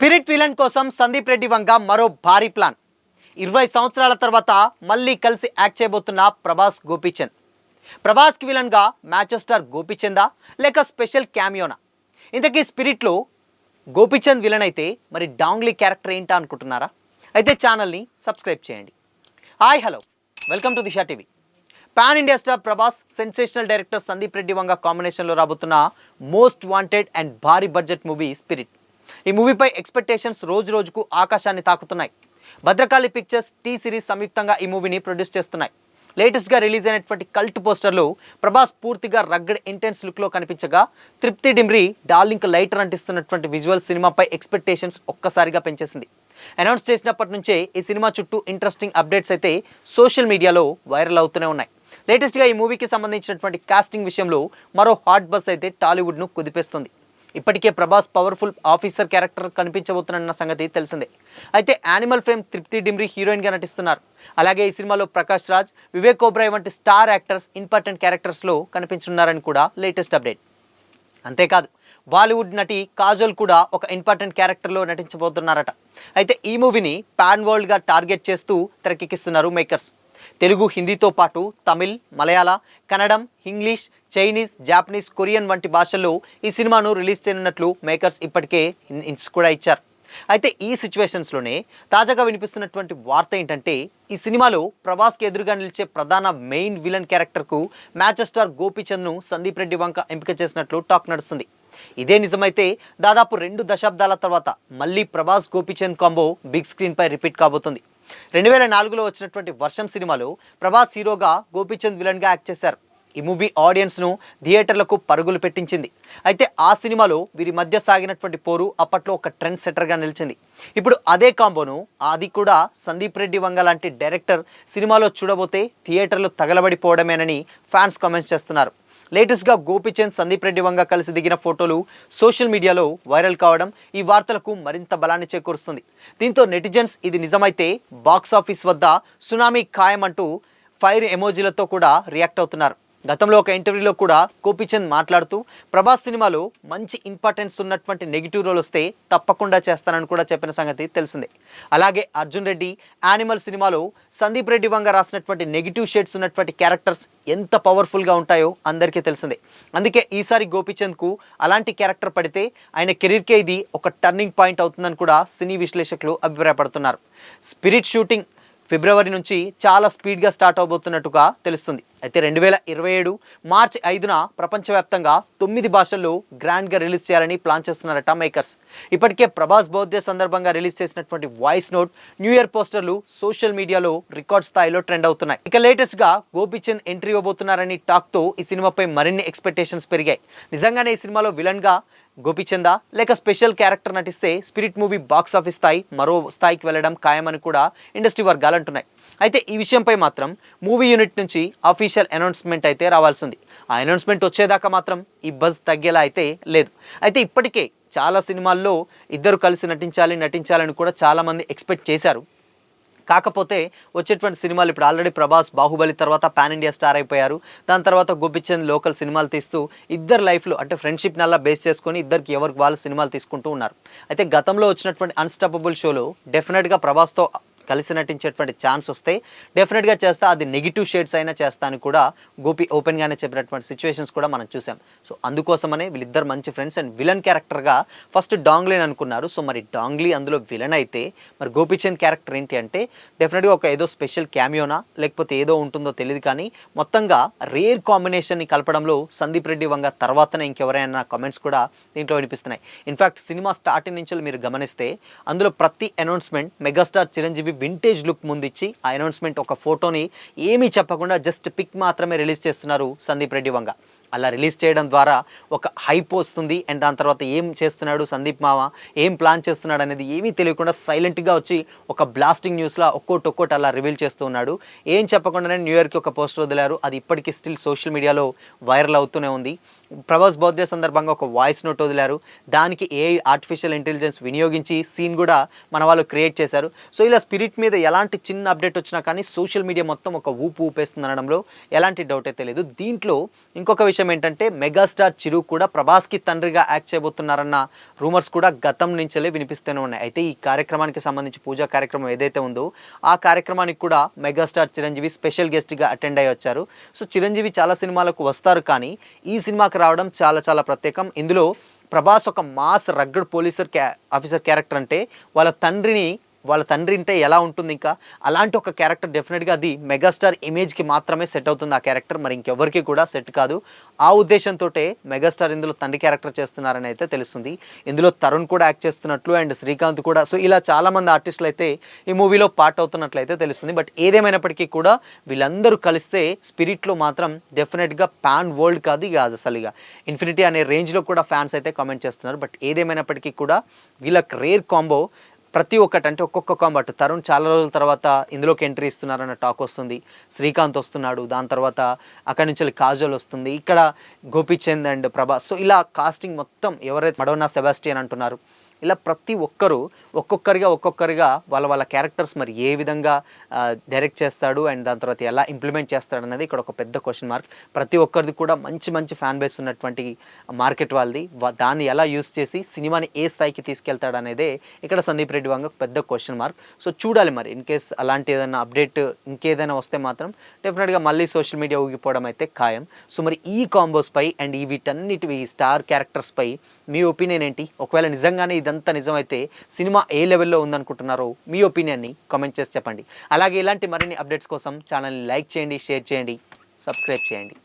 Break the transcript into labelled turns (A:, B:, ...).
A: Spirit villain కోసం సందీప్ రెడ్డి వంగ మరో భారీ ప్లాన్. 20 సంవత్సరాల తర్వాత మళ్ళీ కలిసి యాక్ట్ చేయబోతున్న ప్రభాస్ గోపీచంద్. ప్రభాస్కి విలన్గా మ్యాచస్టార్ గోపీచందా లేక స్పెషల్ క్యామియోనా? ఇంతకీ స్పిరిట్లో గోపీచంద్ విలన్ అయితే మరి డాంగ్లీ క్యారెక్టర్ ఏంటా అనుకుంటున్నారా? అయితే ఛానల్ని సబ్స్క్రైబ్ చేయండి. Hi hello, welcome to Disha TV. Pan India star Prabhas, sensational director Sandeep Reddy Vanga కాంబినేషన్లో రాబోతున్న మోస్ట్ వాంటెడ్ అండ్ భారీ బడ్జెట్ మూవీ స్పిరిట్. ఈ మూవీపై ఎక్స్పెక్టేషన్స్ రోజు రోజుకు ఆకాశాన్ని తాకుతున్నాయి. భద్రకాళి పిక్చర్స్, టీ సిరీస్ సంయుక్తంగా ఈ మూవీని ప్రొడ్యూస్ చేస్తున్నాయి. లేటెస్ట్గా రిలీజ్ అయినటువంటి కల్ట్ పోస్టర్లో ప్రభాస్ పూర్తిగా రగ్గడ్ ఇంటెన్స్ లుక్లో కనిపించగా, తృప్తి డిమ్రీ డార్లింగ్ లైటర్ అంటిస్తున్నటువంటి విజువల్ సినిమాపై ఎక్స్పెక్టేషన్స్ ఒక్కసారిగా పెంచేసింది. అనౌన్స్ చేసినప్పటి నుంచే ఈ సినిమా చుట్టూ ఇంట్రెస్టింగ్ అప్డేట్స్ అయితే సోషల్ మీడియాలో వైరల్ అవుతూనే ఉన్నాయి. లేటెస్ట్గా ఈ మూవీకి సంబంధించినటువంటి కాస్టింగ్ విషయంలో మరో హాట్ బస్ అయితే టాలీవుడ్ను కుదిపేస్తుంది. ఇప్పటికే ప్రభాస్ పవర్ఫుల్ ఆఫీసర్ క్యారెక్టర్ కనిపించబోతున్న సంగతి తెలిసిందే. అయితే యానిమల్ ఫ్రేమ్ తృప్తి డిమ్రీ హీరోయిన్గా నటిస్తున్నారు. అలాగే ఈ సినిమాలో ప్రకాష్ రాజ్, వివేక్ ఓబ్రాయ్ వంటి స్టార్ యాక్టర్స్ ఇంపార్టెంట్ క్యారెక్టర్స్లో కనిపించనున్నారని కూడా లేటెస్ట్ అప్డేట్. అంతేకాదు, బాలీవుడ్ నటి కాజోల్ కూడా ఒక ఇంపార్టెంట్ క్యారెక్టర్లో నటించబోతున్నారట. అయితే ఈ మూవీని పాన్ వరల్డ్గా టార్గెట్ చేస్తూ తెరకెక్కిస్తున్నారు మేకర్స్. తెలుగు, హిందీతో పాటు తమిళ్, మలయాళ, కన్నడం, ఇంగ్లీష్, చైనీస్, జాపనీస్, కొరియన్ వంటి భాషల్లో ఈ సినిమాను రిలీజ్ చేయనున్నట్లు మేకర్స్ ఇప్పటికే హింట్స్ కూడా ఇచ్చారు. అయితే ఈ సిచ్యువేషన్స్లోనే తాజాగా వినిపిస్తున్నటువంటి వార్త ఏంటంటే, ఈ సినిమాలో ప్రభాస్కి ఎదురుగా నిలిచే ప్రధాన మెయిన్ విలన్ క్యారెక్టర్కు మ్యాచస్టార్ గోపీచంద్ను సందీప్ రెడ్డి వంక ఎంపిక చేసినట్లు టాక్ నడుస్తుంది. ఇదే నిజమైతే దాదాపు 2 దశాబ్దాల తర్వాత మళ్ళీ ప్రభాస్ గోపీచంద్ కాంబో బిగ్ స్క్రీన్పై రిపీట్ కాబోతుంది. 2004లో వచ్చినటువంటి వర్షం సినిమాలో ప్రభాస్ హీరోగా, గోపీచంద్ విలన్గా యాక్ట్ చేశారు. ఈ మూవీ ఆడియన్స్ను థియేటర్లకు పరుగులు పెట్టించింది. అయితే ఆ సినిమాలో వీరి మధ్య సాగినటువంటి పోరు అప్పట్లో ఒక ట్రెండ్ సెటర్గా నిలిచింది. ఇప్పుడు అదే కాంబోను, అది కూడా సందీప్ రెడ్డి వంగ లాంటి డైరెక్టర్ సినిమాలో చూడబోతే థియేటర్లు తగలబడిపోవడమేనని ఫ్యాన్స్ కామెంట్స్ చేస్తున్నారు. లేటెస్ట్గా గోపీచంద్, సందీప్ రెడ్డి వంగ కలిసి దిగిన ఫోటోలు సోషల్ మీడియాలో వైరల్ కావడం ఈ వార్తలకు మరింత బలాన్ని చేకూరుస్తుంది. దీంతో నెటిజన్స్ ఇది నిజమైతే బాక్సాఫీస్ వద్ద సునామీ ఖాయమంటూ ఫైర్ ఎమోజీలతో కూడా రియాక్ట్ అవుతున్నారు. గతంలో ఒక ఇంటర్వ్యూలో కూడా గోపీచంద్ మాట్లాడుతూ, ప్రభాస్ సినిమాలో మంచి ఇంపార్టెన్స్ ఉన్నటువంటి నెగిటివ్ రోల్ వస్తే తప్పకుండా చేస్తానని కూడా చెప్పిన సంగతి తెలిసిందే. అలాగే అర్జున్ రెడ్డి యానిమల్ సినిమాలో సందీప్ రెడ్డి వంగ రాసినటువంటి నెగిటివ్ షేడ్స్ ఉన్నటువంటి క్యారెక్టర్స్ ఎంత పవర్ఫుల్గా ఉంటాయో అందరికీ తెలిసిందే. అందుకే ఈసారి గోపీచంద్కు అలాంటి క్యారెక్టర్ పడితే ఆయన కెరీర్కే ఇది ఒక టర్నింగ్ పాయింట్ అవుతుందని కూడా సినీ విశ్లేషకులు అభిప్రాయపడుతున్నారు. స్పిరిట్ షూటింగ్ ఫిబ్రవరి నుంచి చాలా స్పీడ్గా స్టార్ట్ అవబోతున్నట్టుగా తెలుస్తుంది. అయితే 2027 మార్చి 5న ప్రపంచవ్యాప్తంగా 9 భాషల్లో గ్రాండ్గా రిలీజ్ చేయాలని ప్లాన్ చేస్తున్నారట మేకర్స్. ఇప్పటికే ప్రభాస్ బర్త్డే సందర్భంగా రిలీజ్ చేసినటువంటి వాయిస్ నోట్, న్యూ ఇయర్ పోస్టర్లు సోషల్ మీడియాలో రికార్డ్ స్థాయిలో ట్రెండ్ అవుతున్నాయి. ఇక లేటెస్ట్గా గోపీచంద్ ఎంట్రీ ఇవ్వబోతున్నారని టాక్తో ఈ సినిమాపై మరిన్ని ఎక్స్పెక్టేషన్స్ పెరిగాయి. నిజంగానే ఈ సినిమాలో విలన్గా గోపీచందా లేక స్పెషల్ క్యారెక్టర్ నటిస్తే స్పిరిట్ మూవీ బాక్స్ ఆఫీస్ స్థాయి మరో స్థాయికి వెళ్ళడం ఖాయమని కూడా ఇండస్ట్రీ వర్గాలు అంటున్నాయి. అయితే ఈ విషయంపై మాత్రం మూవీ యూనిట్ నుంచి అఫీషియల్ అనౌన్స్మెంట్ అయితే రావాల్సి ఉంది. ఆ అనౌన్స్మెంట్ వచ్చేదాకా మాత్రం ఈ బజ్ తగ్గేలా అయితే లేదు. అయితే ఇప్పటికే చాలా సినిమాల్లో ఇద్దరు కలిసి నటించాలని కూడా చాలామంది ఎక్స్పెక్ట్ చేశారు. కాకపోతే వచ్చేటువంటి సినిమాలు ఇప్పుడు ఆల్రెడీ ప్రభాస్ బాహుబలి తర్వాత పాన్ ఇండియా స్టార్ అయిపోయారు. దాని తర్వాత గోపీచంద్ లోకల్ సినిమాలు తీస్తూ ఇద్దరు లైఫ్లో అంటే ఫ్రెండ్షిప్ నల్లా బేస్ చేసుకొని ఇద్దరికి ఎవరికి వాళ్ళ సినిమాలు తీసుకుంటూ ఉన్నారు. అయితే గతంలో వచ్చినటువంటి అన్స్టాపబుల్ షోలో డెఫినెట్గా ప్రభాస్తో కలిసి నటించేటువంటి ఛాన్స్ వస్తే డెఫినెట్గా చేస్తా, అది నెగిటివ్ షేడ్స్ అయినా చేస్తా అని కూడా గోపి ఓపెన్గానే చెప్పినటువంటి సిచ్యువేషన్స్ కూడా మనం చూసాం. సో అందుకోసమనే వీళ్ళిద్దరు మంచి ఫ్రెండ్స్ అండ్ విలన్ క్యారెక్టర్గా ఫస్ట్ డాంగ్లీ అనుకున్నారు. సో మరి డాంగ్లీ అందులో విలన్ అయితే మరి గోపీచంద్ క్యారెక్టర్ ఏంటి అంటే డెఫినెట్గా ఒక ఏదో స్పెషల్ క్యామియోనా లేకపోతే ఏదో ఉంటుందో తెలియదు, కానీ మొత్తంగా రేర్ కాంబినేషన్ని కలపడంలో సందీప్ రెడ్డి వంగ తర్వాతనే ఇంకెవరైనా కామెంట్స్ కూడా దీంట్లో వినిపిస్తున్నాయి. ఇన్ఫ్యాక్ట్ సినిమా స్టార్టింగ్ నుంచి మీరు గమనిస్తే అందులో ప్రతి announcement megastar Chiranjeevi vintage look ముందిచ్చి ఆ అనౌన్స్మెంట్ ఒక ఫోటోని ఏమీ చెప్పకుండా జస్ట్ పిక్ మాత్రమే రిలీజ్ చేస్తున్నారు సందీప్ రెడ్డి వంగ. అలా రిలీజ్ చేయడం ద్వారా ఒక హైప్ వస్తుంది. అండ్ దాని తర్వాత ఏం చేస్తున్నాడు సందీప్ మామ, ఏం ప్లాన్ చేస్తున్నాడు అనేది ఏమీ తెలియకుండా సైలెంట్గా వచ్చి ఒక బ్లాస్టింగ్ న్యూస్లో ఒక్కోటి అలా రివీల్ చేస్తూ ఉన్నాడు. ఏం చెప్పకుండానే న్యూ ఇయర్కి ఒక పోస్టర్ వదిలారు. అది ఇప్పటికీ స్టిల్ సోషల్ మీడియాలో వైరల్ అవుతూనే ఉంది. ప్రభాస్ బర్త్డే సందర్భంగా ఒక వాయిస్ నోట్ వదిలారు. దానికి ఏఐ ఆర్టిఫిషియల్ ఇంటెలిజెన్స్ వినియోగించి సీన్ కూడా మన వాళ్ళు క్రియేట్ చేశారు. సో ఇలా స్పిరిట్ మీద ఎలాంటి చిన్న అప్డేట్ వచ్చినా కానీ సోషల్ మీడియా మొత్తం ఒక ఊపు ఊపేస్తుంది అనడంలో ఎలాంటి డౌట్ అయితే లేదు. దీంట్లో ఇంకొక విషయం ఏంటంటే మెగాస్టార్ చిరు కూడా ప్రభాస్కి తండ్రిగా యాక్ట్ చేయబోతున్నారన్న రూమర్స్ కూడా గతం నుంచే వినిపిస్తూనే ఉన్నాయి. అయితే ఈ కార్యక్రమానికి సంబంధించి పూజా కార్యక్రమం ఏదైతే ఉందో ఆ కార్యక్రమానికి కూడా మెగాస్టార్ చిరంజీవి స్పెషల్ గెస్ట్గా అటెండ్ అయ్యి వచ్చారు. సో చిరంజీవి చాలా సినిమాలకు వస్తారు, కానీ ఈ సినిమాకి రావడం చాలా చాలా ప్రత్యేకం. ఇందులో ప్రభాస్ ఒక మాస్ రగ్గడ్ ఆఫీసర్ క్యారెక్టర్ అంటే వాళ్ళ తండ్రి అంటే ఎలా ఉంటుంది, ఇంకా అలాంటి ఒక క్యారెక్టర్ డెఫినెట్గా అది మెగాస్టార్ ఇమేజ్కి మాత్రమే సెట్ అవుతుంది ఆ క్యారెక్టర్, మరి ఇంకెవరికి కూడా సెట్ కాదు. ఆ ఉద్దేశంతో మెగాస్టార్ ఇందులో తండ్రి క్యారెక్టర్ చేస్తున్నారని అయితే తెలుస్తుంది. ఇందులో తరుణ్ కూడా యాక్ట్ చేస్తున్నట్లు అండ్ శ్రీకాంత్ కూడా, సో ఇలా చాలామంది ఆర్టిస్టులు అయితే ఈ మూవీలో పార్ట్ అవుతున్నట్లయితే తెలుస్తుంది. బట్ ఏదేమైనప్పటికీ కూడా వీళ్ళందరూ కలిస్తే స్పిరిట్లో మాత్రం డెఫినెట్గా పాన్ వరల్డ్ కాదు ఇక అసలు ఇక ఇన్ఫినిటీ అనే రేంజ్లో కూడా ఫ్యాన్స్ అయితే కామెంట్ చేస్తున్నారు. బట్ ఏదేమైనప్పటికీ కూడా వీళ్ళకి రేర్ కాంబో ప్రతి ఒక్కటి, అంటే ఒక్కొక్క కాంబట్ తరుణ్ చాలా రోజుల తర్వాత ఇందులోకి ఎంట్రీ ఇస్తున్నారన్న టాక్ వస్తుంది. శ్రీకాంత్ వస్తున్నాడు, దాని తర్వాత అక్కడి నుంచి కాజల్ వస్తుంది, ఇక్కడ గోపీచంద్ అండ్ ప్రభాస్. సో ఇలా కాస్టింగ్ మొత్తం ఎవరైతే మడోనా సెబాస్టియన్ అంటున్నారు, ఇలా ప్రతి ఒక్కరు ఒక్కొక్కరిగా వాళ్ళ క్యారెక్టర్స్ మరి ఏ విధంగా డైరెక్ట్ చేస్తాడు అండ్ దాని తర్వాత ఎలా ఇంప్లిమెంట్ చేస్తాడు అనేది ఇక్కడ ఒక పెద్ద క్వశ్చన్ మార్క్. ప్రతి ఒక్కరిది కూడా మంచి ఫ్యాన్ బేస్ ఉన్నటువంటి మార్కెట్ వాళ్ళది, దాన్ని ఎలా యూస్ చేసి సినిమాని ఏ స్థాయికి తీసుకెళ్తాడు అనేదే ఇక్కడ సందీప్ రెడ్డి వంగ పెద్ద క్వశ్చన్ మార్క్. సో చూడాలి మరి ఇన్ కేస్ అలాంటి ఏదైనా అప్డేట్ ఇంకేదైనా వస్తే మాత్రం డెఫినెట్గా మళ్ళీ సోషల్ మీడియా ఊగిపోవడం అయితే ఖాయం. సో మరి ఈ కాంబోస్ పై అండ్ వీటన్నిటి స్టార్ క్యారెక్టర్స్ పై మీ ఒపీనియన్ ఏంటి? ఒకవేళ నిజంగానే ఇదంతా నిజమైతే సినిమా ఏ లెవెల్లో ఉందనుకుంటున్నారో మీ ఒపీనియన్ని కామెంట్ చేసి చెప్పండి. అలాగే ఇలాంటి మరిన్ని అప్డేట్స్ కోసం ఛానల్ని లైక్ చేయండి, షేర్ చేయండి, సబ్స్క్రైబ్ చేయండి.